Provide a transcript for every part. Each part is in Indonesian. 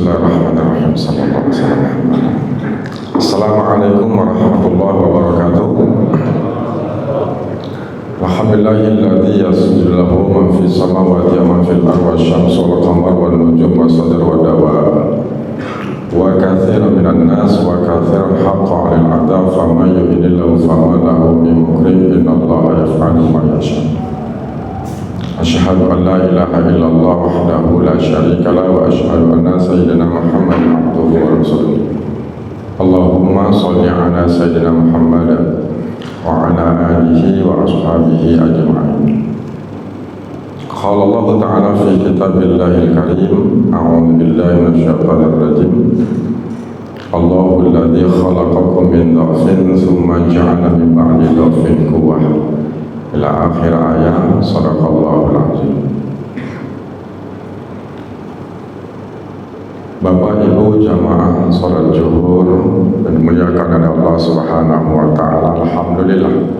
Bismillahirrahmanirrahim. Sallallahu alaihi wasallam. Assalamualaikum warahmatullahi wabarakatuh. Alhamdulillahilladzi yasjudu lahu ma fis samawati wa ma fil ardi wasyamsu wal qamaru wan nujumu was-shajaru wad-dawab. Wa katsiran minan nas wa katsiran haqqan 'alal 'adab faman yuhdilillahu fama lahu min mukrim innallaha yaf'alu ma yasha'. Asyhadu an la ilaha illallah wahdahu la syarika lahu wa asyhadu anna sayyidina Muhammadan abduhu wa rasuluh. Allahumma shalli ala sayyidina Muhammad wa ala alihi wa ashabihi ajma'in. Qala Allah ta'ala fi kitabillahil karim, a'udzu billahi minasyaitonir rajim. Allahu alladzi khalaqakum min dha'fin tsumma ja'ala min ba'di dha'fin quwwah. Ila akhir ayat. Sadaqallahul azim. Bapak Ibu jamaah salat zuhur dan dimuliakan oleh Allah Subhanahu wa taala. Alhamdulillah.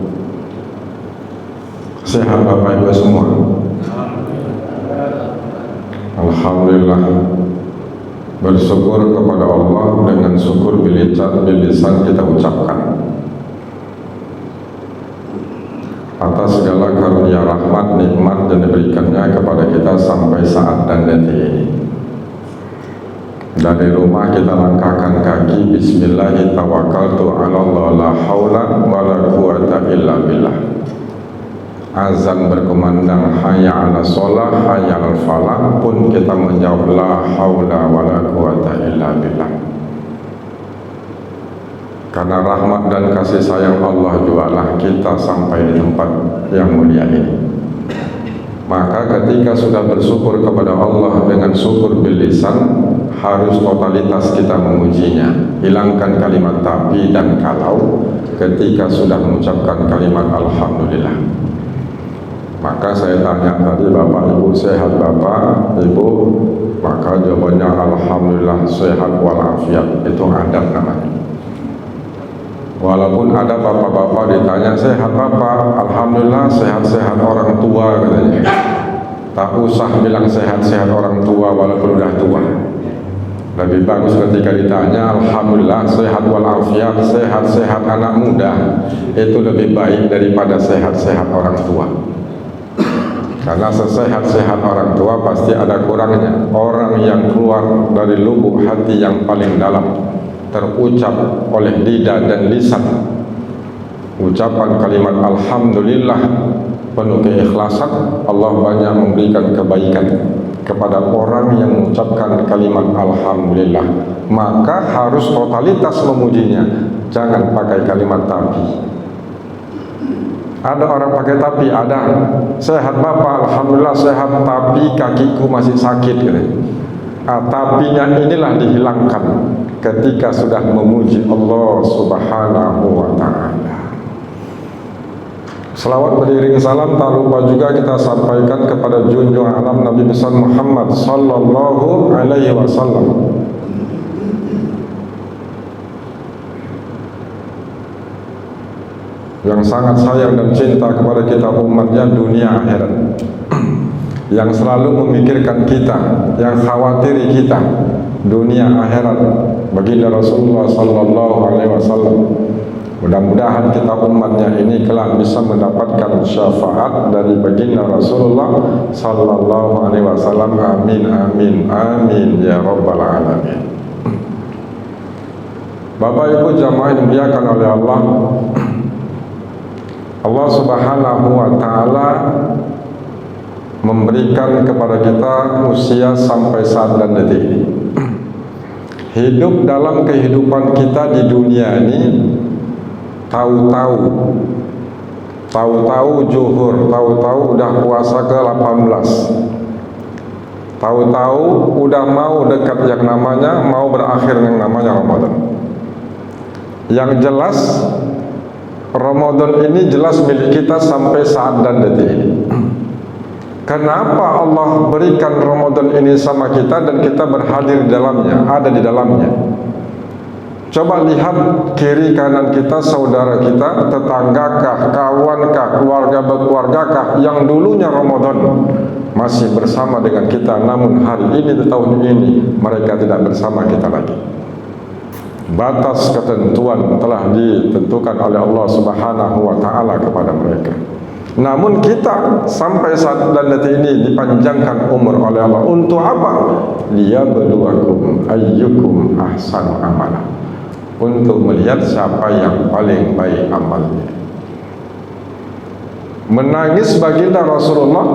Sehat Bapak Ibu semua? Alhamdulillah. Bersyukur kepada Allah dengan syukur bilisan kita ucapkan atas segala karunia rahmat, nikmat dan diberikannya kepada kita sampai saat dan detik ini. Dari rumah kita langkahkan kaki, bismillahi tawakkaltu ala Allah la haula wa la quwata illa billah. Azan berkumandang hayya ala sholah, hayya ala falah, pun kita menjawab la haula wa la quwata illa billah. Karena rahmat dan kasih sayang Allah jualah kita sampai di tempat yang mulia ini. Maka ketika sudah bersyukur kepada Allah dengan syukur bil lisan, harus totalitas kita memujinya. Hilangkan kalimat tapi dan kalau ketika sudah mengucapkan kalimat alhamdulillah. Maka saya tanya tadi, Bapak Ibu sehat Bapak Ibu? Maka jawabannya alhamdulillah sehat walafiat. Itu adab namanya. Walaupun ada bapak-bapak ditanya sehat bapak, alhamdulillah sehat-sehat orang tua katanya. Tak usah bilang sehat-sehat orang tua walaupun udah tua. Lebih bagus ketika ditanya alhamdulillah sehat walafiat, sehat-sehat anak muda. Itu lebih baik daripada sehat-sehat orang tua. Karena sesehat-sehat orang tua pasti ada kurangnya. Orang yang keluar dari lubuk hati yang paling dalam, terucap oleh lidah dan lisan, ucapan kalimat alhamdulillah penuh keikhlasan, Allah banyak memberikan kebaikan kepada orang yang mengucapkan kalimat alhamdulillah. Maka harus totalitas memujinya, jangan pakai kalimat tapi. Ada orang pakai tapi, ada sehat bapak, alhamdulillah sehat, tapi kakiku masih sakit gitu. Tapinya inilah dihilangkan ketika sudah memuji Allah Subhanahu wa ta'ala. Selawat beriring salam tak lupa juga kita sampaikan kepada junjungan alam Nabi besar Muhammad sallallahu alaihi wasallam. Yang sangat sayang dan cinta kepada kita umatnya dunia akhirat. Yang selalu memikirkan kita, yang khawatiri kita dunia akhirat. Baginda Rasulullah sallallahu alaihi wasallam. Mudah-mudahan kita umatnya ini kelak bisa mendapatkan syafaat dari baginda Rasulullah sallallahu alaihi wasallam. Amin amin amin ya rabbal alamin. Bapak Ibu jamaah yang dimuliakan oleh Allah, Allah Subhanahu wa taala memberikan kepada kita usia sampai saat dan detik ini. Hidup dalam kehidupan kita di dunia ini, tahu-tahu zuhur, tahu-tahu udah puasa ke-18, tahu-tahu udah mau dekat yang namanya, mau berakhir yang namanya Ramadan. Yang jelas Ramadan ini jelas milik kita sampai saat dan detik ini. Kenapa Allah berikan Ramadan ini sama kita dan kita berhadir di dalamnya, ada di dalamnya? Coba lihat kiri kanan kita, saudara kita, tetanggakah, kawankah, keluarga-keluargakah yang dulunya Ramadan masih bersama dengan kita, namun hari ini di tahun ini mereka tidak bersama kita lagi. Batas ketentuan telah ditentukan oleh Allah Subhanahu wa taala kepada mereka. Namun kita sampai saat dan detik ini dipanjangkan umur oleh Allah untuk apa? Liyabluwakum ayyukum ahsanu amala. Untuk melihat siapa yang paling baik amalnya. Menangis baginda Rasulullah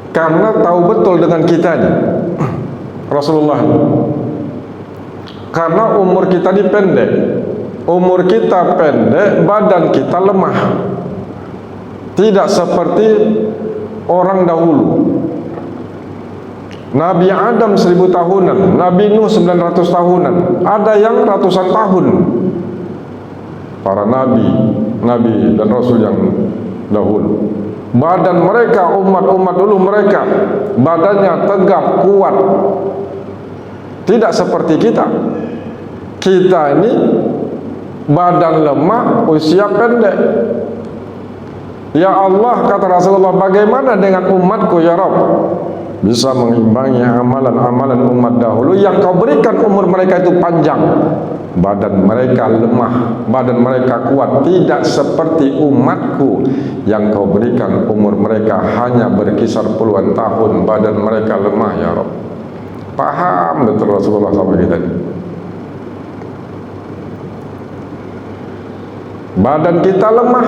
karena tahu betul dengan kita nih, Rasulullah, karena umur kita ini pendek. Umur kita pendek, badan kita lemah. Tidak seperti orang dahulu. Nabi Adam 1000 tahunan, Nabi Nuh 900 tahunan, ada yang ratusan tahun. Para nabi dan rasul yang dahulu, badan mereka, umat-umat dulu mereka, badannya tegap, kuat. Tidak seperti kita. Kita ini badan lemah, usia pendek. Ya Allah, kata Rasulullah, bagaimana dengan umatku ya Rabb? Bisa mengimbangi amalan-amalan umat dahulu yang kau berikan umur mereka itu panjang. Badan mereka lemah, badan mereka kuat. Tidak seperti umatku yang kau berikan umur mereka hanya berkisar puluhan tahun. Badan mereka lemah ya Rabb. Paham betul Rasulullah sama kita ini. Badan kita lemah.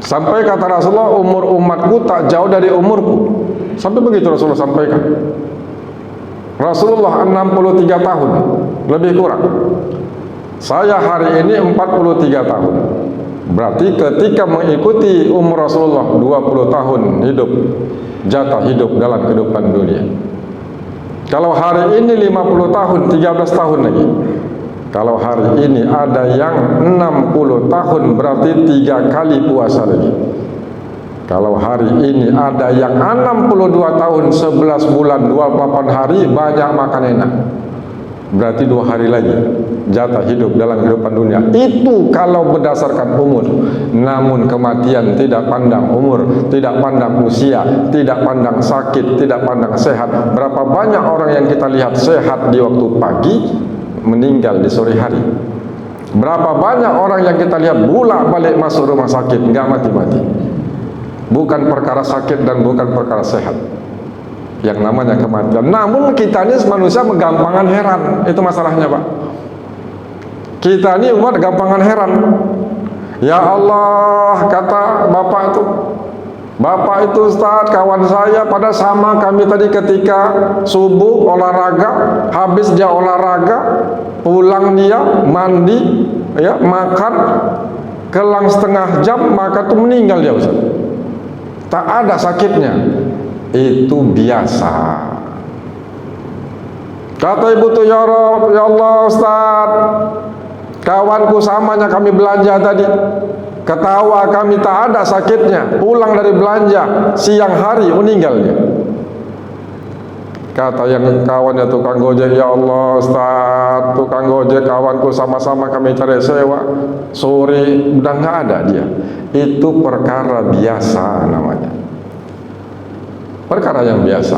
Sampai kata Rasulullah, umur umatku tak jauh dari umurku. Sampai begitu Rasulullah sampaikan. Rasulullah 63 tahun, lebih kurang. Saya hari ini 43 tahun. Berarti ketika mengikuti umur Rasulullah 20 tahun hidup, jatah hidup dalam kehidupan dunia. Kalau hari ini 50 tahun, 13 tahun lagi. Kalau hari ini ada yang 60 tahun, berarti 3 kali puasa lagi. Kalau hari ini ada yang 62 tahun, 11 bulan, 28 hari, banyak makan enak. Berarti 2 hari lagi jatah hidup dalam kehidupan dunia. Itu kalau berdasarkan umur. Namun kematian tidak pandang umur, tidak pandang usia, tidak pandang sakit, tidak pandang sehat. Berapa banyak orang yang kita lihat sehat di waktu pagi, meninggal di sore hari. Berapa banyak orang yang kita lihat bolak-balik masuk rumah sakit, nggak mati-mati. Bukan perkara sakit dan bukan perkara sehat, yang namanya kematian. Namun kita ini manusia gampangan heran. Itu masalahnya Pak. Kita ini umat gampangan heran. Ya Allah, kata Bapak itu Ustaz, kawan saya pada sama kami tadi ketika subuh olahraga, habis dia olahraga, pulang dia mandi, ya makan, kelang setengah jam maka tuh meninggal dia Ustaz. Tak ada sakitnya. Itu biasa. Kata ibu tuh, ya Allah Ustaz, kawanku samanya kami belanja tadi, ketawa kami tak ada sakitnya, pulang dari belanja siang hari meninggal dia. Kata yang kawannya tukang gojek, ya Allah Ustaz, tukang gojek kawanku sama-sama kami cari sewa, sore udah nggak ada dia. Itu perkara biasa namanya. Perkara yang biasa.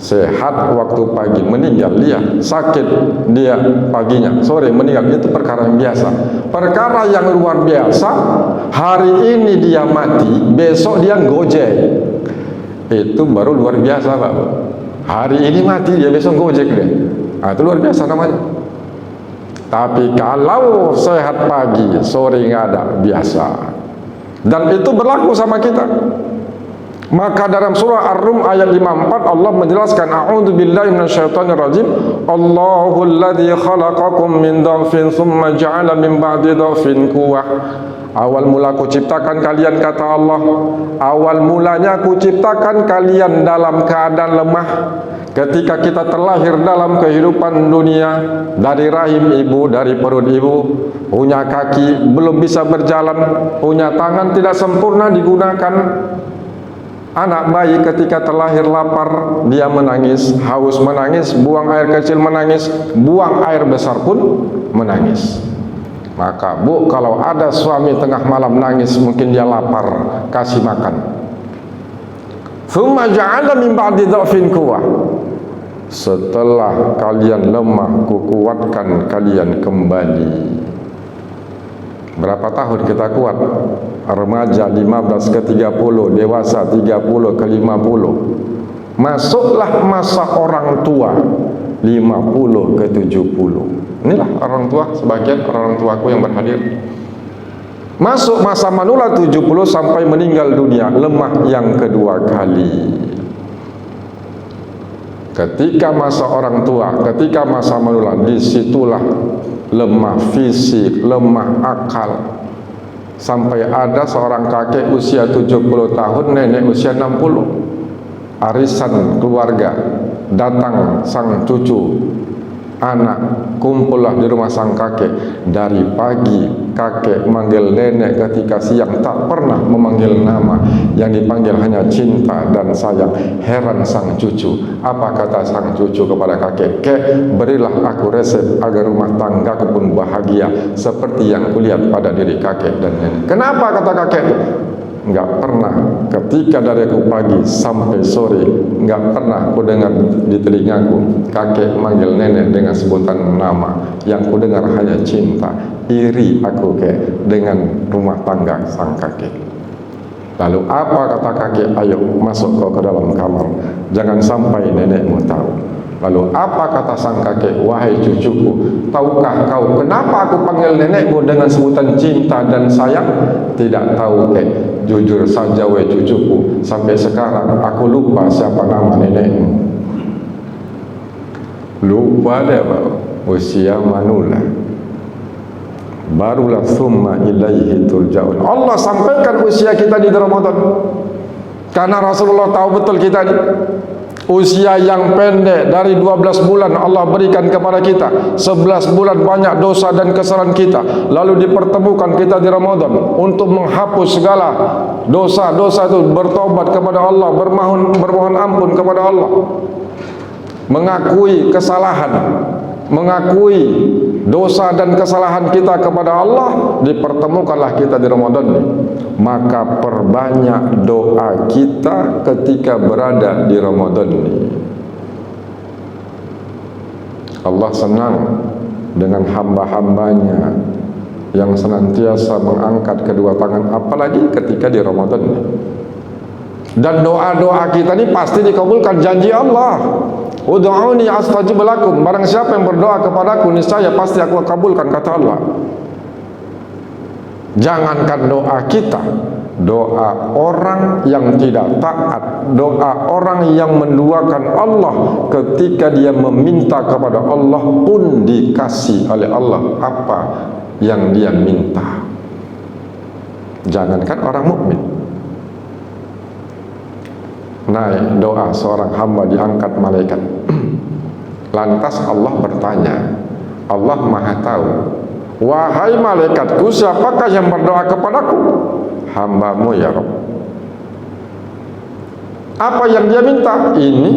Sehat waktu pagi meninggal dia, sakit dia paginya, sore meninggal, itu perkara yang biasa. Perkara yang luar biasa, hari ini dia mati, besok dia gojek. Itu baru luar biasa Pak. Hari ini mati dia, besok gojek dia. Nah, itu luar biasa namanya. Tapi kalau sehat pagi, sore nggak ada, biasa. Dan itu berlaku sama kita. Maka dalam surah Ar-Rum ayat 54 Allah menjelaskan, a'udzubillahi minasyaitonirrajim, Allahul ladzi khalaqakum min dha'fin tsumma ja'ala min ba'di dha'fin quwwah. Awal mula ku ciptakan kalian, kata Allah, awal mulanya ku ciptakan kalian dalam keadaan lemah. Ketika kita terlahir dalam kehidupan dunia, dari rahim ibu, dari perut ibu, punya kaki belum bisa berjalan, punya tangan tidak sempurna digunakan, Anak bayi ketika terlahir lapar, dia menangis, haus menangis, buang air kecil menangis, buang air besar pun menangis. Maka Bu, kalau ada suami tengah malam nangis, mungkin dia lapar, kasih makan. Thumma ja'ala min ba'di dha'fin quwwah. Setelah kalian lemah, kukuatkan kalian kembali. Berapa tahun kita kuat? Remaja 15 ke 30, dewasa 30 ke 50. Masuklah masa orang tua 50 ke 70. Inilah orang tua, sebagian orang tuaku yang berhadir. Masuk masa manula 70 sampai meninggal dunia, lemah yang kedua kali. Ketika masa orang tua, ketika masa manula, disitulah lemah fisik, lemah akal. Sampai ada seorang kakek usia 70 tahun, nenek usia 60. Arisan keluarga, datang sang cucu, anak, kumpullah di rumah sang kakek. Dari pagi kakek manggil nenek, ketika siang tak pernah memanggil nama, yang dipanggil hanya cinta dan sayang. Heran sang cucu. Apa kata sang cucu kepada kakek? Kek, berilah aku resep agar rumah tanggaku pun bahagia seperti yang kulihat pada diri kakek dan nenek. Kenapa kata kakek? Enggak pernah ketika dari aku pagi sampai sore, enggak pernah aku dengar di telingaku kakek manggil nenek dengan sebutan nama. Yang ku dengar hanya cinta. Iri aku dengan rumah tangga sang kakek. Lalu apa kata kakek? Ayo masuk kau ke dalam kamar, jangan sampai nenekmu tahu. Lalu apa kata sang kakek? Wahai cucuku, tahukah kau kenapa aku panggil nenekmu dengan sebutan cinta dan sayang? Tidak tahu kek. Jujur saja wahai cucuku, sampai sekarang aku lupa siapa nama nenekmu. Lupa deh Pak, usia manula. Barulah summa ilaihi turja'un. Allah sampaikan usia kita di Ramadan, karena Rasulullah tahu betul kita ini usia yang pendek. Dari 12 bulan Allah berikan kepada kita 11 bulan banyak dosa dan kesalahan kita, lalu dipertemukan kita di Ramadan untuk menghapus segala dosa-dosa itu, bertobat kepada Allah, bermohon ampun kepada Allah, mengakui kesalahan, mengakui dosa dan kesalahan kita kepada Allah. Dipertemukanlah kita di Ramadan ini. Maka perbanyak doa kita ketika berada di Ramadan ini. Allah senang dengan hamba-hambanya yang senantiasa mengangkat kedua tangan, apalagi ketika di Ramadan ini. Dan doa-doa kita ini pasti dikabulkan, janji Allah. Ud'uni astajib lakum. Barang siapa yang berdoa kepadaku, niscaya pasti aku kabulkan, kata Allah. Jangankan doa kita, doa orang yang tidak taat, doa orang yang menduakan Allah, ketika dia meminta kepada Allah pun dikasih oleh Allah apa yang dia minta. Jangankan orang mukmin. Naik doa seorang hamba diangkat malaikat. Lantas Allah bertanya, Allah Maha tahu, wahai malaikatku, siapakah yang berdoa kepadaku? Hambamu ya Rabb. Apa yang dia minta? Ini.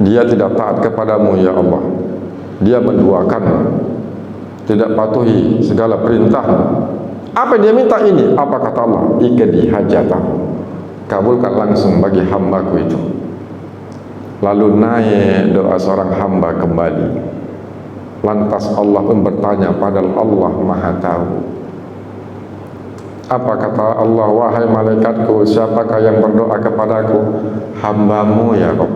Dia tidak taat kepadamu ya Allah. Dia menduakan, tidak patuhi segala perintahmu. Apa yang dia minta? Ini. Apa kata Allah? Ikdi hajatahu. Kabulkan langsung bagi hambaku itu. Lalu naik doa seorang hamba kembali. Lantas Allah pun bertanya, padahal Allah Maha tahu. Apa kata Allah? Wahai malaikatku, siapakah yang berdoa kepadaku? Hambamu ya Rabb.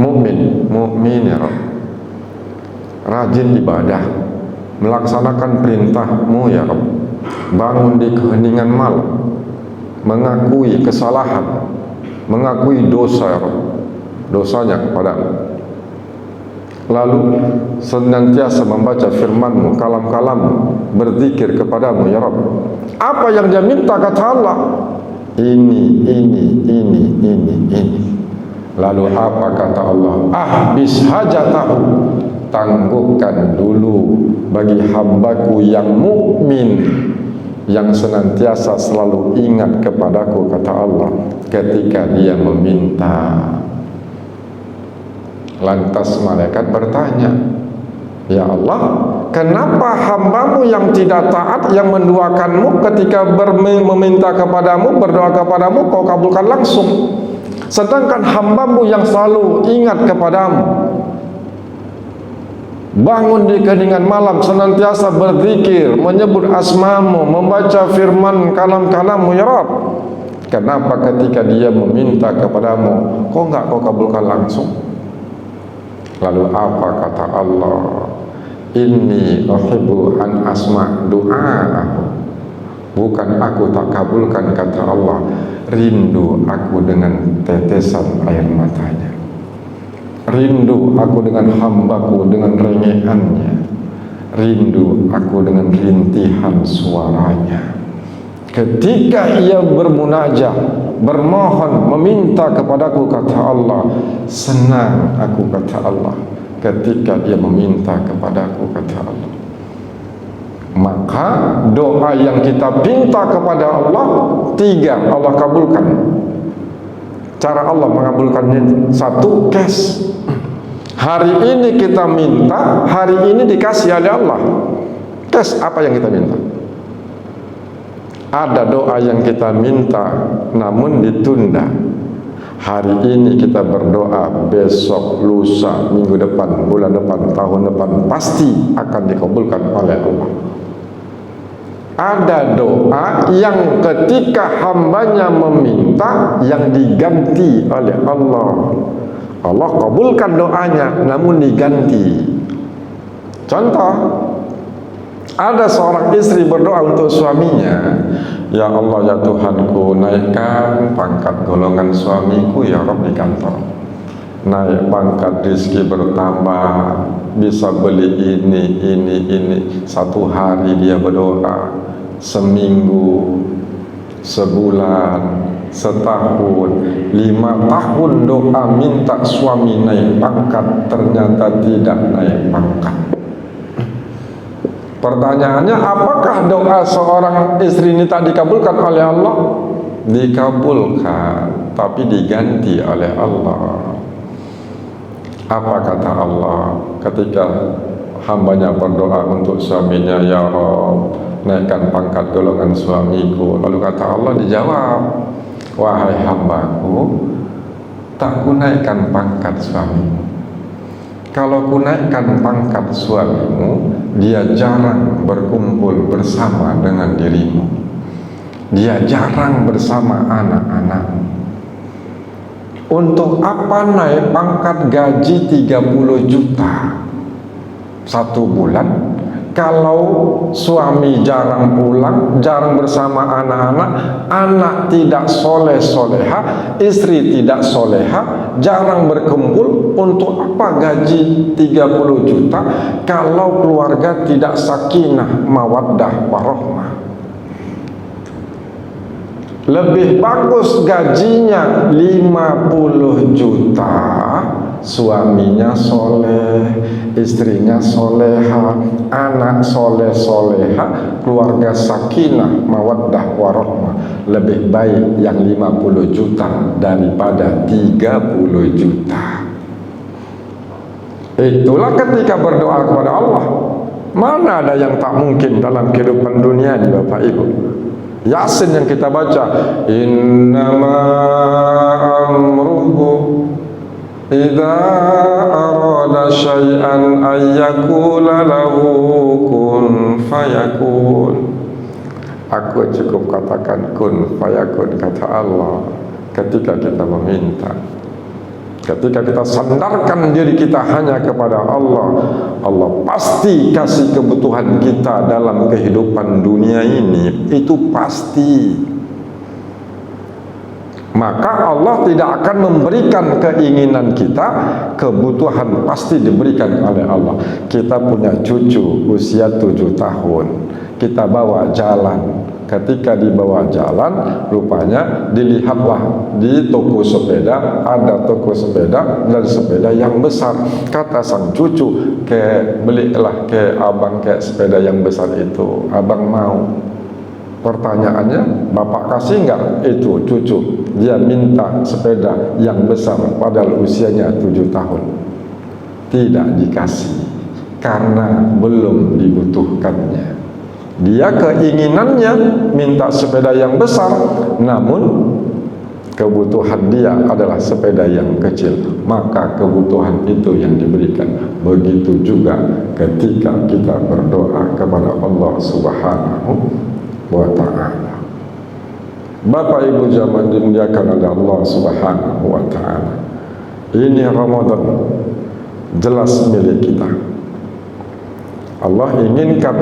Mukmin ya Rabb. Rajin ibadah, melaksanakan perintahmu ya Rabb. Bangun di keheningan malam, mengakui kesalahan, mengakui dosa ya Rabb, dosanya kepadamu. Lalu senantiasa membaca firman-Mu, kalam-kalam-Mu, berzikir kepadamu ya Rabb. Apa yang dia minta kata Allah? Ini. Lalu apa kata Allah? Ahbis hajatahu. Tangguhkan dulu bagi hambaku yang mukmin yang senantiasa selalu ingat kepadaku, kata Allah, ketika dia meminta. Lantas malaikat bertanya, ya Allah, kenapa hambamu yang tidak taat, yang menduakanmu ketika meminta kepadamu, berdoa kepadamu, kau kabulkan langsung, sedangkan hambamu yang selalu ingat kepadamu, bangun di keningan malam, senantiasa berzikir, menyebut asmamu, membaca firman kalam-kalammu, ya Rabb, kenapa ketika dia meminta kepadamu, kok enggak kau kabulkan langsung? Lalu apa kata Allah? Inni uhibbu an asma' du'a'ahu. Bukan aku tak kabulkan, kata Allah, rindu aku dengan tetesan air matanya, rindu aku dengan hambaku dengan rengekannya, rindu aku dengan rintihan suaranya ketika ia bermunajat, bermohon, meminta kepadaku, kata Allah. Senang aku, kata Allah, ketika dia meminta kepadaku, kata Allah. Maka doa yang kita pinta kepada Allah, 3 Allah kabulkan. Cara Allah mengabulkannya, 1, cash. Hari ini kita minta, hari ini dikasih oleh Allah. Cash, apa yang kita minta? Ada doa yang kita minta namun ditunda. Hari ini kita berdoa, besok, lusa, minggu depan, bulan depan, tahun depan pasti akan dikabulkan oleh Allah. Ada doa yang ketika hambanya meminta, yang diganti oleh Allah. Allah kabulkan doanya namun diganti. Contoh, ada seorang istri berdoa untuk suaminya, ya Allah, ya Tuhanku, naikkan pangkat golongan suamiku, ya Rabb, di kantor. Naik pangkat, rezeki bertambah, bisa beli ini. 1 hari dia berdoa, seminggu, sebulan, setahun, 5 tahun doa minta suami naik pangkat, ternyata tidak naik pangkat. Pertanyaannya, apakah doa seorang istri ini tak dikabulkan oleh Allah? Dikabulkan, tapi diganti oleh Allah. Apa kata Allah ketika hambanya berdoa untuk suaminya, ya Rabb, naikkan pangkat golongan suamiku? Lalu kata Allah, dijawab, wahai hambaku, tak ku naikkan pangkat suamimu. Kalau ku naikkan pangkat suamimu, dia jarang berkumpul bersama dengan dirimu, dia jarang bersama anak-anakmu. Untuk apa naik pangkat gaji 30 juta 1 bulan kalau suami jarang pulang, jarang bersama anak-anak, anak tidak soleh-soleha, istri tidak soleha, jarang berkumpul? Untuk apa gaji 30 juta kalau keluarga tidak sakinah, mawaddah, warahmah? Lebih bagus gajinya 50 juta, suaminya soleh, istrinya soleha, anak soleh-soleha, keluarga sakinah, mawaddah, warahmah. Lebih baik yang 50 juta daripada 30 juta. Itulah ketika berdoa kepada Allah. Mana ada yang tak mungkin dalam kehidupan dunia ini, Bapak Ibu? Yasin yang kita baca, innama amruhu idza arada syai'an ayyakula lahu kun fayakun. Aku cukup katakan kun fayakun, kata Allah, ketika kita meminta. Ketika kita sandarkan diri kita hanya kepada Allah, Allah pasti kasih kebutuhan kita dalam kehidupan dunia ini. Itu pasti. Maka Allah tidak akan memberikan keinginan kita, kebutuhan pasti diberikan oleh Allah. Kita punya cucu usia 7 tahun, kita bawa jalan. Ketika dibawa jalan, rupanya dilihatlah di toko sepeda, ada toko sepeda dan sepeda yang besar. Kata sang cucu, belilah ke abang ke sepeda yang besar itu, abang mau. Pertanyaannya, bapak kasih nggak itu cucu? Dia minta sepeda yang besar padahal usianya 7 tahun. Tidak dikasih karena belum dibutuhkannya. Dia keinginannya minta sepeda yang besar, namun kebutuhan dia adalah sepeda yang kecil, maka kebutuhan itu yang diberikan. Begitu juga ketika kita berdoa kepada Allah Subhanahu wa ta'ala. Bapak Ibu jamaah dimuliakan oleh Allah Subhanahu wa ta'ala, ini Ramadan jelas milik kita. Allah inginkan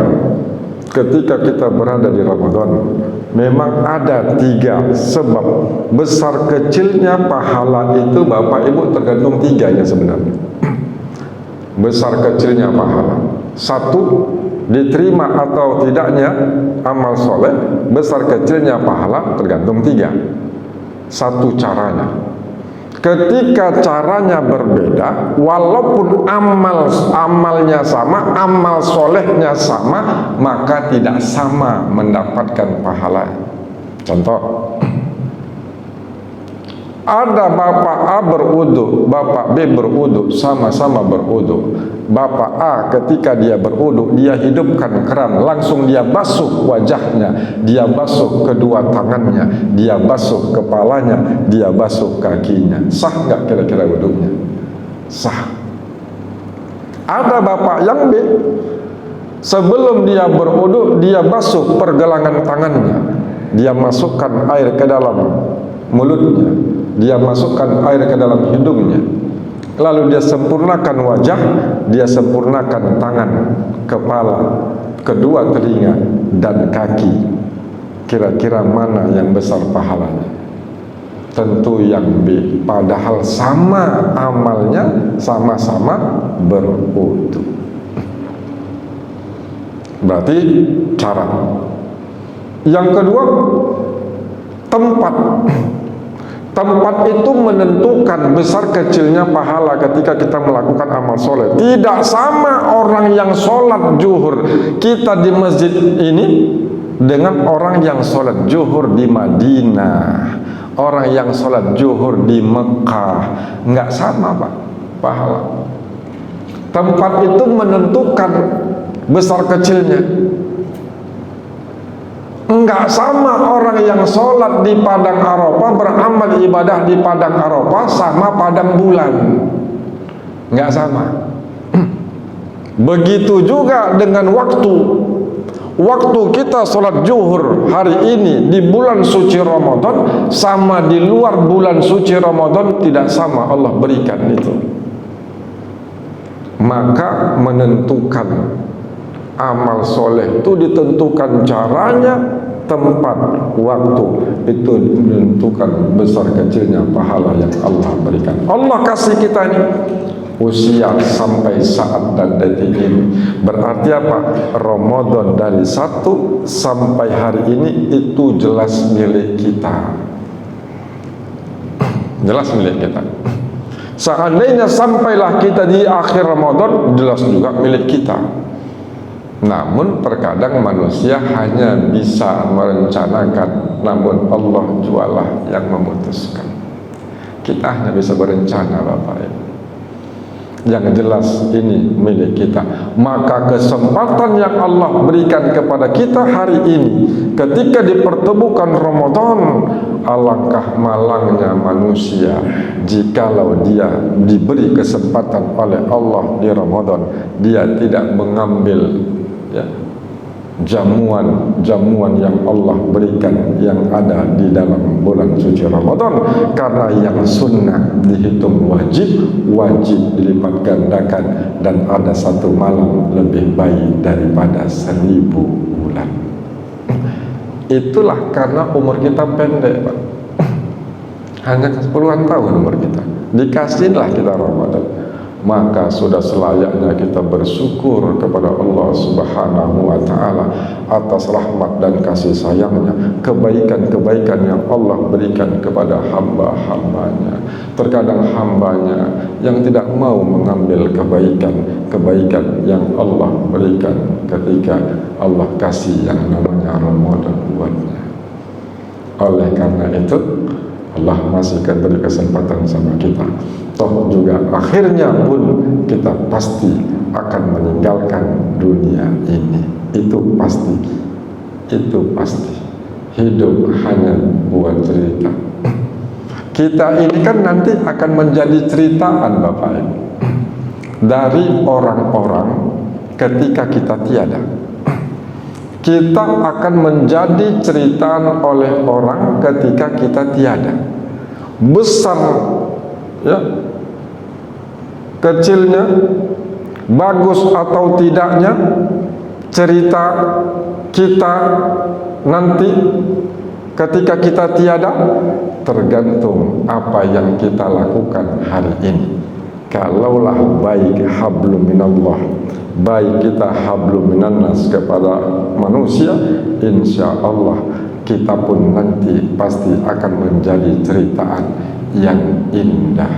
ketika kita berada di Ramadan, memang ada 3 sebab besar kecilnya pahala itu. Bapak Ibu tergantung 3-nya sebenarnya. Besar kecilnya pahala, 1, diterima atau tidaknya amal soleh. Besar kecilnya pahala tergantung 3. 1 caranya. Ketika caranya berbeda, walaupun amalnya sama, amal solehnya sama, maka tidak sama mendapatkan pahala. Contoh, ada bapak A berwudu, bapak B berwudu, sama-sama berwudu. Bapak A ketika dia berwudu, dia hidupkan keran, langsung dia basuh wajahnya, dia basuh kedua tangannya, dia basuh kepalanya, dia basuh kakinya. Sah nggak kira-kira wudunya? Sah. Ada bapak yang B, sebelum dia berwudu, dia basuh pergelangan tangannya, dia masukkan air ke dalam mulutnya, dia masukkan air ke dalam hidungnya, lalu dia sempurnakan wajah, dia sempurnakan tangan, kepala, kedua telinga, dan kaki. Kira-kira mana yang besar pahalanya? Tentu yang B, padahal sama amalnya, sama-sama berwudu. Berarti cara. Yang kedua, tempat. Tempat itu menentukan besar kecilnya pahala ketika kita melakukan amal soleh. Tidak sama orang yang sholat zuhur kita di masjid ini dengan orang yang sholat zuhur di Madinah, orang yang sholat zuhur di Mekah. Nggak sama Pak pahala. Tempat itu menentukan besar kecilnya. Enggak sama orang yang sholat di padang Arafah, beramal ibadah di padang Arafah, sama padang bulan. Enggak sama. Begitu juga dengan waktu. Waktu kita sholat zuhur hari ini di bulan suci Ramadan, sama di luar bulan suci Ramadan tidak sama Allah berikan itu. Maka menentukan amal soleh itu ditentukan caranya, tempat, waktu, itu menentukan besar kecilnya pahala yang Allah berikan. Allah kasih kita ini usia sampai saat dan detik ini. Berarti apa? Ramadan dari 1 sampai hari ini itu jelas milik kita. Jelas milik kita. Seandainya sampailah kita di akhir Ramadan, jelas juga milik kita. Namun terkadang manusia hanya bisa merencanakan, namun Allah jualah yang memutuskan. Kita hanya bisa berencana Bapak Ibu. Yang jelas ini milik kita. Maka kesempatan yang Allah berikan kepada kita hari ini, ketika dipertemukan Ramadan, alangkah malangnya manusia jikalau dia diberi kesempatan oleh Allah di Ramadan, dia tidak mengambil jamuan yang Allah berikan yang ada di dalam bulan suci Ramadan, karena yang sunnah dihitung wajib dilipat gandakan, dan ada 1 malam lebih baik daripada 1000 bulan. Itulah karena umur kita pendek Pak, hanya puluhan tahun umur kita, dikasihlah kita Ramadan. Maka sudah selayaknya kita bersyukur kepada Allah Subhanahu wa ta'ala atas rahmat dan kasih sayangnya, kebaikan-kebaikan yang Allah berikan kepada hamba-hambanya. Terkadang hambanya yang tidak mau mengambil kebaikan yang Allah berikan ketika Allah kasih yang namanya Ramadan buatnya. Oleh karena itu Allah masih akan beri kesempatan sama kita. Toh juga akhirnya pun kita pasti akan meninggalkan dunia ini. Itu pasti. Itu pasti. Hidup hanya buat cerita. Kita ini kan nanti akan menjadi ceritaan Bapak Ibu dari orang-orang ketika kita tiada. Kita akan menjadi ceritaan oleh orang ketika kita tiada. Besar ya, kecilnya, bagus atau tidaknya cerita kita nanti ketika kita tiada tergantung apa yang kita lakukan hari ini. Kalaulah baik hablum minallah, baik kita hablum minannas kepada manusia, insya Allah kita pun nanti pasti akan menjadi ceritaan yang indah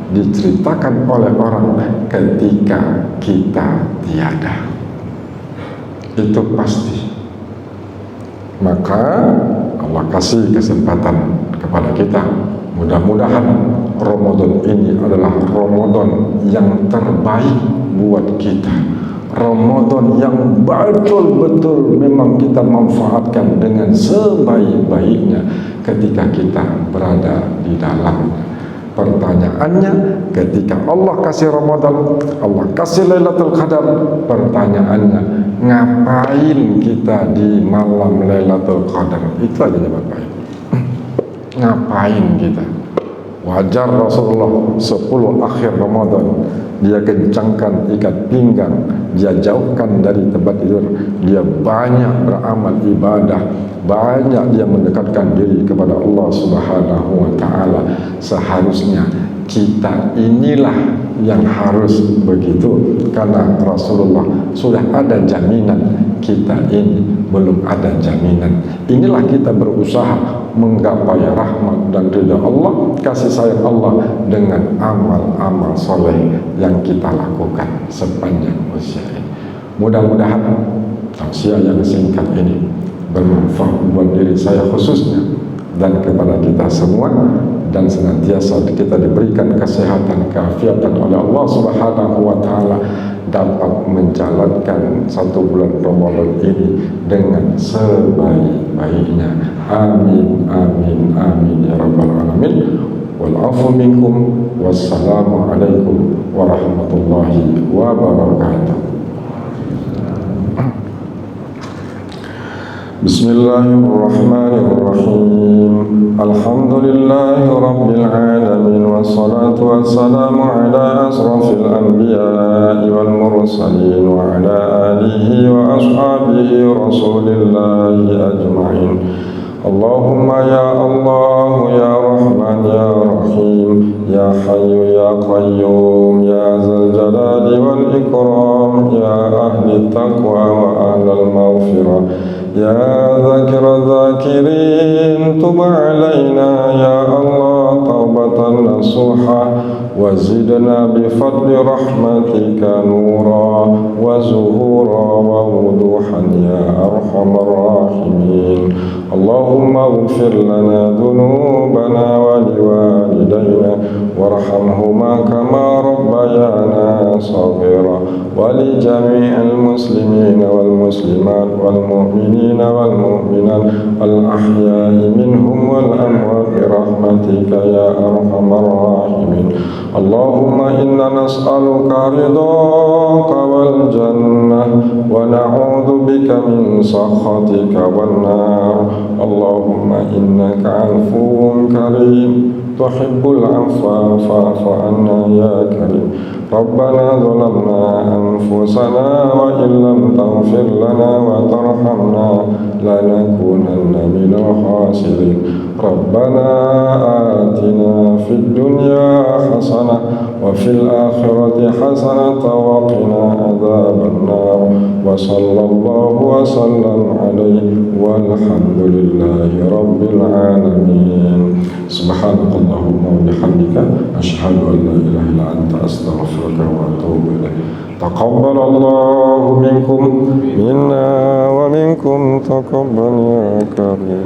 diceritakan oleh orang ketika kita tiada. Itu pasti. Maka Allah kasih kesempatan kepada kita. Mudah-mudahan Ramadan ini adalah Ramadan yang terbaik buat kita. Ramadan yang betul-betul memang kita manfaatkan dengan sebaik-baiknya ketika kita berada di dalamnya. Pertanyaannya, ketika Allah kasih Ramadan, Allah kasih Lailatul Qadar, pertanyaannya, ngapain kita di malam Lailatul Qadar? Itu aja Bapak Ibu. Ngapain kita? Wajar Rasulullah 10 akhir Ramadan dia kencangkan ikat pinggang, dia jauhkan dari tempat tidur, dia banyak beramal ibadah, banyak dia mendekatkan diri kepada Allah Subhanahu wa ta'ala. Seharusnya kita inilah yang harus begitu, karena Rasulullah sudah ada jaminan, kita ini belum ada jaminan. Inilah kita berusaha menggapai rahmat dan ridha Allah, kasih sayang Allah dengan amal-amal soleh yang kita lakukan sepanjang usia ini. Mudah-mudahan tausiah yang singkat ini bermanfaat buat diri saya khususnya dan kepada kita semua, dan senantiasa kita diberikan kesehatan, keafiatan oleh Allah Subhanahu wa ta'ala, dapat menjalankan 1 bulan Ramadan ini dengan sebaik-baiknya. Amin, amin, amin ya rabbal alamin. Wal afu minkum, wassalamu alaikum warahmatullahi wabarakatuh. Bismillahirrahmanirrahim. Alhamdulillahi rabbil alamin, wassalatu wassalamu ala asrafil anbiya'i wal mursalin wa ala alihi wa ashabihi rasulillahi ajma'in. Allahumma ya Allah ya Rahman ya Rahim, ya Hayyu ya Qayyum, ya Zal Jalali wal Ikram, ya ahli taqwa wa ahlal maghfirah, ya Zakir Zakirin, tub alaina ya Allah taubatan nasuha, wa zidna bifadli rahmatika nura wa zuhura wa wuduhan ya arhamar rahimin. Allahumma ighfir lana dhunubana wa liwalidayna warhamhuma kama rabbayana saghira, wa li jami'il muslimin wal muslimat wal mu'minin wal mu'minat al ahya'i minhum wal amwat bi rahmatika ya arhamar rahimin. Allahumma inna nas'aluka ridhaka wal jannah wa na'udzu bika min sakhatika wan nar. Allahumma innaka 'afuwwun karim tuhibbul 'afwa fa'fu 'anna ya karim. Rabbana zalamna anfusana wa illam taghfir lana wa tarhamna lanakunanna minal khasirin. Rabbana atina fid dunya hasanah wa fil akhirati hasanah wa qina adzaban nar. Wa sallallahu wa sallam alaihi walhamdulillahi rabbil alamin. Subhanakallahumma wa bihamdika asyhadu an la ilaha illa anta astaghfiruka wa atubu ilaik. Taqabbalallahu minkum minna wa minkum taqabbal ya karim.